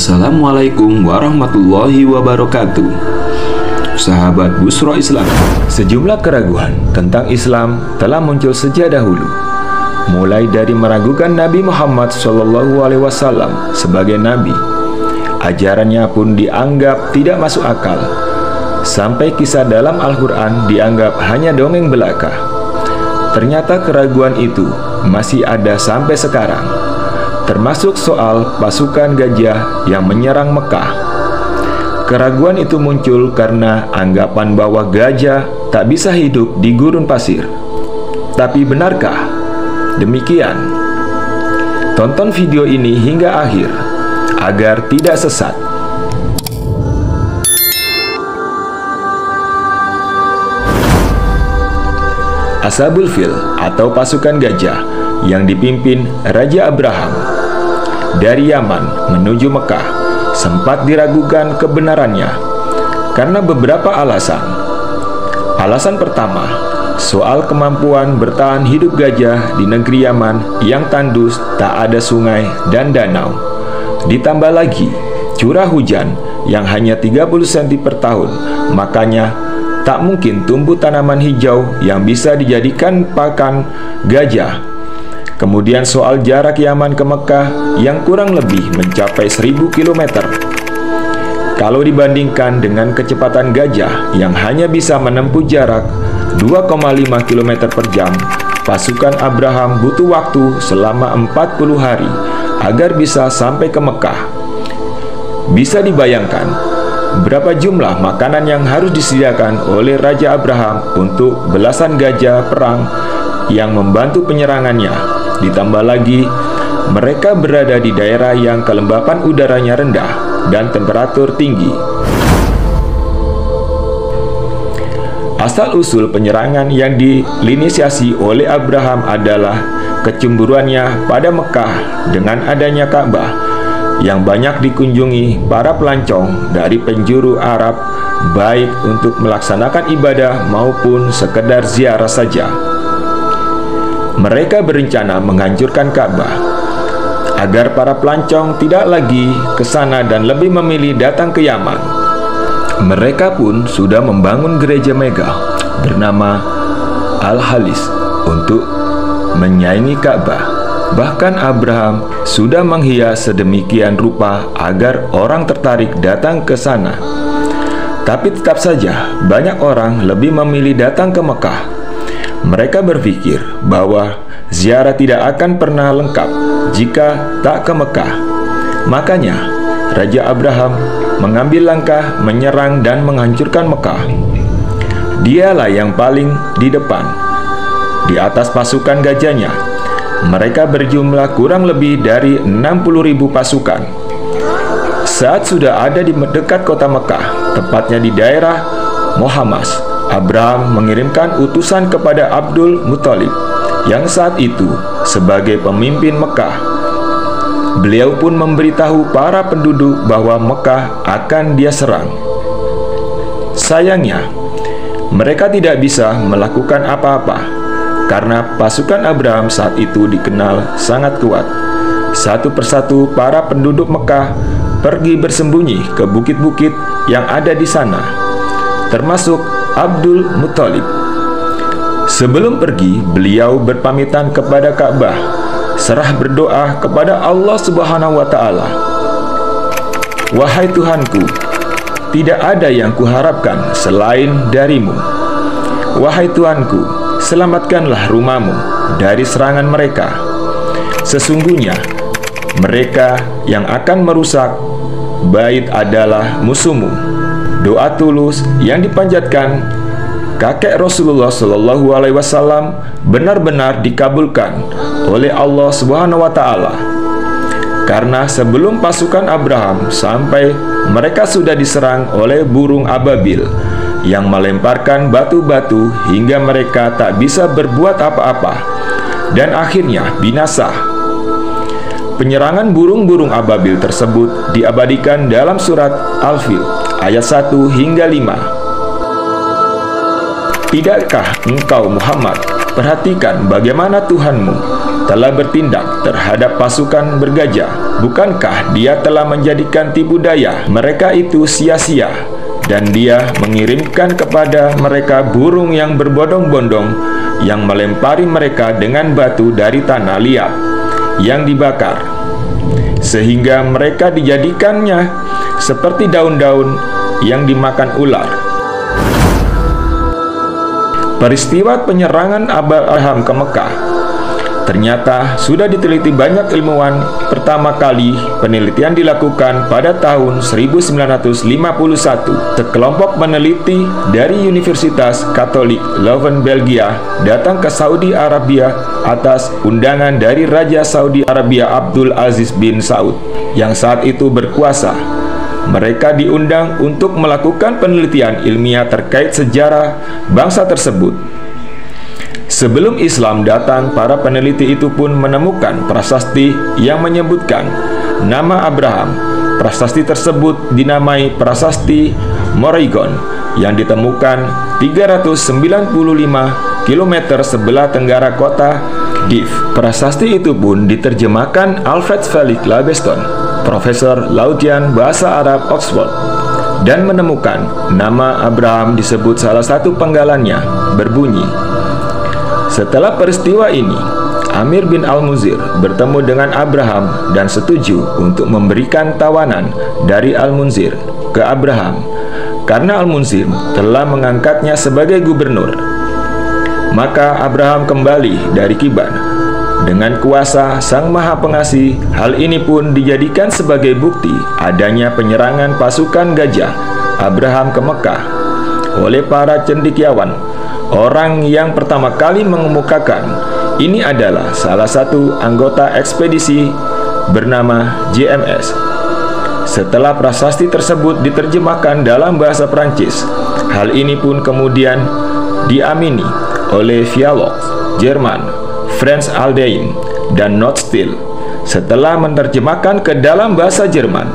Assalamualaikum warahmatullahi wabarakatuh. Sahabat Busro Islam, sejumlah keraguan tentang Islam telah muncul sejak dahulu, mulai dari meragukan Nabi Muhammad SAW sebagai Nabi. Ajarannya pun dianggap tidak masuk akal, sampai kisah dalam Al-Quran dianggap hanya dongeng belaka. Ternyata keraguan itu masih ada sampai sekarang, termasuk soal pasukan gajah yang menyerang Mekah. Keraguan itu muncul karena anggapan bahwa gajah tak bisa hidup di gurun pasir. Tapi benarkah demikian? Tonton video ini hingga akhir agar tidak sesat. Ashabul Fil atau pasukan gajah yang dipimpin Raja Abraham dari Yaman menuju Mekah sempat diragukan kebenarannya karena beberapa alasan. Alasan pertama, soal kemampuan bertahan hidup gajah di negeri Yaman yang tandus, tak ada sungai dan danau. Ditambah lagi curah hujan yang hanya 30 cm per tahun, makanya tak mungkin tumbuh tanaman hijau yang bisa dijadikan pakan gajah. Kemudian soal jarak Yaman ke Mekah yang kurang lebih mencapai 1000 km. Kalau dibandingkan dengan kecepatan gajah yang hanya bisa menempuh jarak 2,5 km per jam, pasukan Abraham butuh waktu selama 40 hari agar bisa sampai ke Mekah. Bisa dibayangkan berapa jumlah makanan yang harus disediakan oleh Raja Abraham untuk belasan gajah perang yang membantu penyerangannya. Ditambah lagi, mereka berada di daerah yang kelembapan udaranya rendah dan temperatur tinggi. Asal-usul penyerangan yang diinisiasi oleh Abraham adalah kecemburuannya pada Mekah dengan adanya Ka'bah yang banyak dikunjungi para pelancong dari penjuru Arab, baik untuk melaksanakan ibadah maupun sekedar ziarah saja. Mereka berencana menghancurkan Ka'bah agar para pelancong tidak lagi ke sana dan lebih memilih datang ke Yaman. Mereka pun sudah membangun gereja megah bernama Al-Halis untuk menyaingi Ka'bah. Bahkan Abraham sudah menghias sedemikian rupa agar orang tertarik datang ke sana. Tapi tetap saja banyak orang lebih memilih datang ke Mekah. Mereka berpikir bahwa ziarah tidak akan pernah lengkap jika tak ke Mekah. Makanya Raja Abraham mengambil langkah menyerang dan menghancurkan Mekah. Dialah yang paling di depan di atas pasukan gajahnya. Mereka berjumlah kurang lebih dari 60.000 pasukan. Saat sudah ada di dekat kota Mekah, tepatnya di daerah Mohammas, Abraham mengirimkan utusan kepada Abdul Muthalib yang saat itu sebagai pemimpin Mekah. Beliau pun memberitahu para penduduk bahwa Mekah akan dia serang. Sayangnya, mereka tidak bisa melakukan apa-apa karena pasukan Abraham saat itu dikenal sangat kuat. Satu persatu para penduduk Mekah pergi bersembunyi ke bukit-bukit yang ada di sana, termasuk Abdul Muthalib. Sebelum pergi, beliau berpamitan kepada Ka'bah, serah berdoa kepada Allah Subhanahu wa Ta'ala. Wahai Tuhanku, tidak ada yang kuharapkan selain darimu. Wahai Tuhanku, selamatkanlah rumahmu dari serangan mereka. Sesungguhnya mereka yang akan merusak bait adalah musuhmu. Doa tulus yang dipanjatkan kakek Rasulullah SAW benar-benar dikabulkan oleh Allah Subhanahu wa Ta'ala. Karena sebelum pasukan Abraham sampai, mereka sudah diserang oleh burung ababil yang melemparkan batu-batu hingga mereka tak bisa berbuat apa-apa dan akhirnya binasa. Penyerangan burung-burung ababil tersebut diabadikan dalam surat Al-Fil ayat 1 hingga 5. Tidakkah engkau Muhammad perhatikan bagaimana Tuhanmu telah bertindak terhadap pasukan bergajah Bukankah dia telah menjadikan tipu daya mereka itu sia-sia, dan dia mengirimkan kepada mereka burung yang berbondong-bondong yang melempari mereka dengan batu dari tanah liat yang dibakar, sehingga mereka dijadikannya seperti daun-daun yang dimakan ular. Peristiwa penyerangan Abraham ke Mekah ternyata sudah diteliti banyak ilmuwan. Pertama kali penelitian dilakukan pada tahun 1951. Sekelompok peneliti dari Universitas Katolik Leuven, Belgia datang ke Saudi Arabia atas undangan dari Raja Saudi Arabia Abdul Aziz bin Saud yang saat itu berkuasa. Mereka diundang untuk melakukan penelitian ilmiah terkait sejarah bangsa tersebut. Sebelum Islam datang, para peneliti itu pun menemukan prasasti yang menyebutkan nama Abraham. Prasasti tersebut dinamai Prasasti Moraigon yang ditemukan 395 km sebelah tenggara kota Div. Prasasti itu pun diterjemahkan Alfred Felix Labeston, Profesor Laudian Bahasa Arab Oxford, dan menemukan nama Abraham disebut salah satu penggalannya berbunyi, "Setelah peristiwa ini, Amir bin Al-Munzir bertemu dengan Abraham dan setuju untuk memberikan tawanan dari Al-Munzir ke Abraham karena Al-Munzir telah mengangkatnya sebagai gubernur. Maka Abraham kembali dari Kiban dengan kuasa Sang Maha Pengasih. Hal ini pun dijadikan sebagai bukti adanya penyerangan pasukan gajah Abraham ke Mekah oleh para cendekiawan. Orang yang pertama kali mengemukakan ini adalah salah satu anggota ekspedisi bernama JMS. Setelah prasasti tersebut diterjemahkan dalam bahasa Prancis, hal ini pun kemudian diamini oleh Vialog, Jerman, Franz Aldein, dan Notstill setelah menerjemahkan ke dalam bahasa Jerman.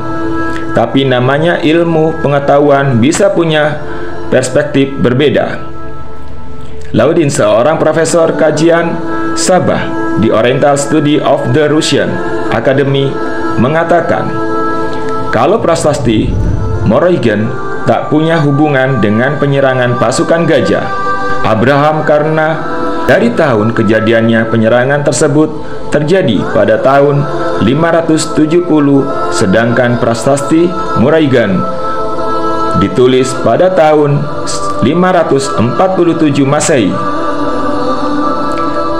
Tapi namanya ilmu pengetahuan bisa punya perspektif berbeda. Laudin, seorang profesor kajian Sabah di Oriental Study of the Russian Academy, mengatakan kalau prasasti Moraigon tak punya hubungan dengan penyerangan pasukan gajah Abraham, karena dari tahun kejadiannya penyerangan tersebut terjadi pada tahun 570, sedangkan prasasti Moraigon ditulis pada tahun 547 Masehi.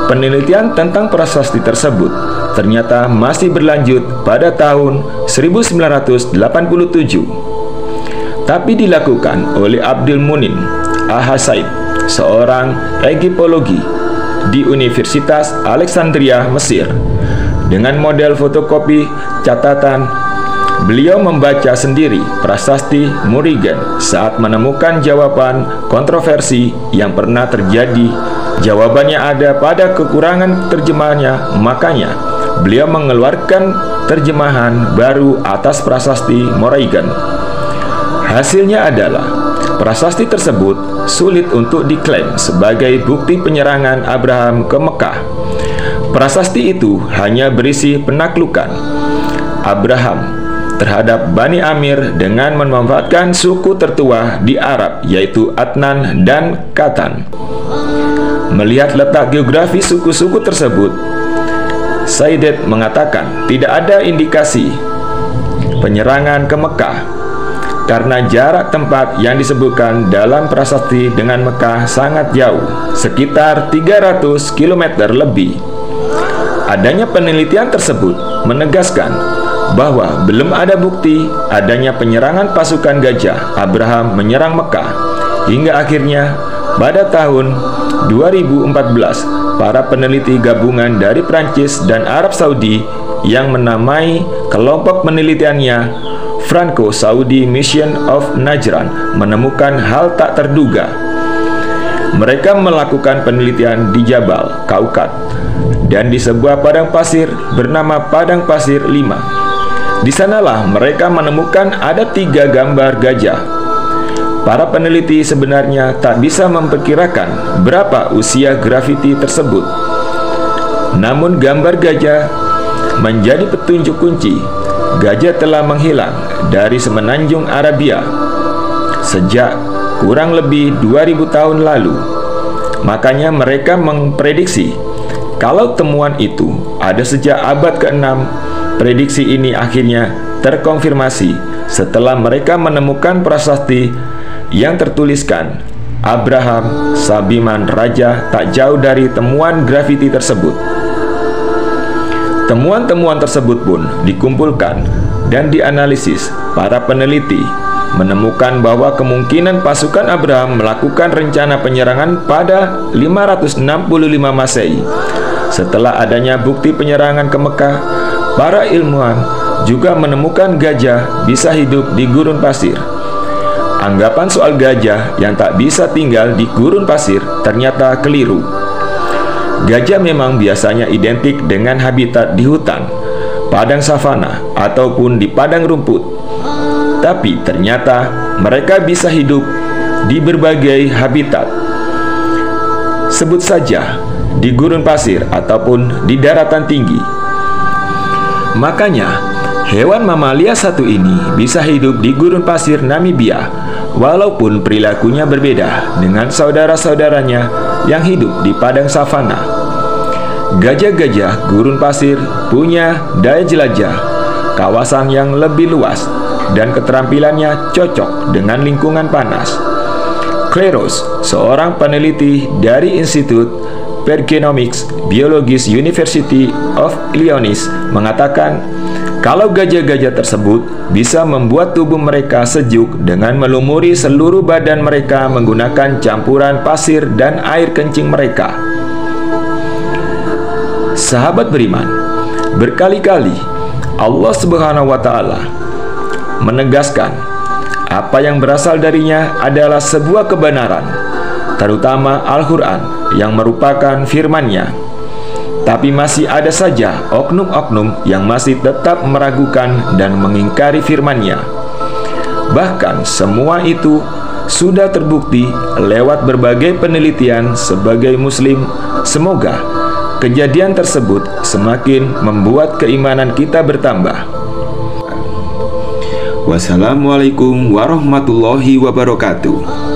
Penelitian tentang prasasti tersebut ternyata masih berlanjut pada tahun 1987, tapi dilakukan oleh Abdul Munin Al-Hasaib, seorang egiptologi di Universitas Alexandria, Mesir. Dengan model fotokopi catatan, beliau membaca sendiri prasasti Moraigon saat menemukan jawaban kontroversi yang pernah terjadi. Jawabannya ada pada kekurangan terjemahannya, makanya beliau mengeluarkan terjemahan baru atas prasasti Moraigon. Hasilnya adalah prasasti tersebut sulit untuk diklaim sebagai bukti penyerangan Abraham ke Mekah. Prasasti itu hanya berisi penaklukan Abraham terhadap Bani Amir dengan memanfaatkan suku tertua di Arab, yaitu Adnan dan Katan. Melihat letak geografi suku-suku tersebut, Saidet mengatakan tidak ada indikasi penyerangan ke Mekah karena jarak tempat yang disebutkan dalam prasasti dengan Mekah sangat jauh, sekitar 300 km lebih. Adanya penelitian tersebut menegaskan bahwa belum ada bukti adanya penyerangan pasukan gajah Abraham menyerang Mekah, hingga akhirnya pada tahun 2014 para peneliti gabungan dari Prancis dan Arab Saudi yang menamai kelompok penelitiannya Franco-Saudi Mission of Najran menemukan hal tak terduga. Mereka melakukan penelitian di Jabal Kaukat dan di sebuah padang pasir bernama Padang Pasir 5. Di sanalah mereka menemukan ada 3 gambar gajah. Para peneliti sebenarnya tak bisa memperkirakan berapa usia grafiti tersebut. Namun gambar gajah menjadi petunjuk kunci. Gajah telah menghilang dari semenanjung Arabia sejak kurang lebih 2000 tahun lalu. Makanya mereka memprediksi kalau temuan itu ada sejak abad ke-6. Prediksi ini akhirnya terkonfirmasi setelah mereka menemukan prasasti yang tertuliskan Abraham Sabiman Raja tak jauh dari temuan grafiti tersebut. Temuan-temuan tersebut pun dikumpulkan dan dianalisis. Para peneliti menemukan bahwa kemungkinan pasukan Abraham melakukan rencana penyerangan pada 565 Masehi. Setelah adanya bukti penyerangan ke Mekah, para ilmuwan juga menemukan gajah bisa hidup di gurun pasir. Anggapan soal gajah yang tak bisa tinggal di gurun pasir ternyata keliru. Gajah memang biasanya identik dengan habitat di hutan, padang savana, ataupun di padang rumput. Tapi ternyata mereka bisa hidup di berbagai habitat. Sebut saja di gurun pasir ataupun di daratan tinggi. Makanya, hewan mamalia satu ini bisa hidup di gurun pasir Namibia, walaupun perilakunya berbeda dengan saudara-saudaranya yang hidup di padang savana. Gajah-gajah gurun pasir punya daya jelajah, kawasan yang lebih luas, dan keterampilannya cocok dengan lingkungan panas. Kleros, seorang peneliti dari Institut Pergenomics Biologis University of Illinois, mengatakan kalau gajah-gajah tersebut bisa membuat tubuh mereka sejuk dengan melumuri seluruh badan mereka menggunakan campuran pasir dan air kencing mereka. Sahabat beriman, berkali-kali Allah Subhanahu wa Ta'ala menegaskan apa yang berasal darinya adalah sebuah kebenaran, terutama Al-Quran yang merupakan firman-Nya. Tapi masih ada saja oknum-oknum yang masih tetap meragukan dan mengingkari firman-Nya. Bahkan semua itu sudah terbukti lewat berbagai penelitian sebagai Muslim. Semoga kejadian tersebut semakin membuat keimanan kita bertambah. Wassalamualaikum warahmatullahi wabarakatuh.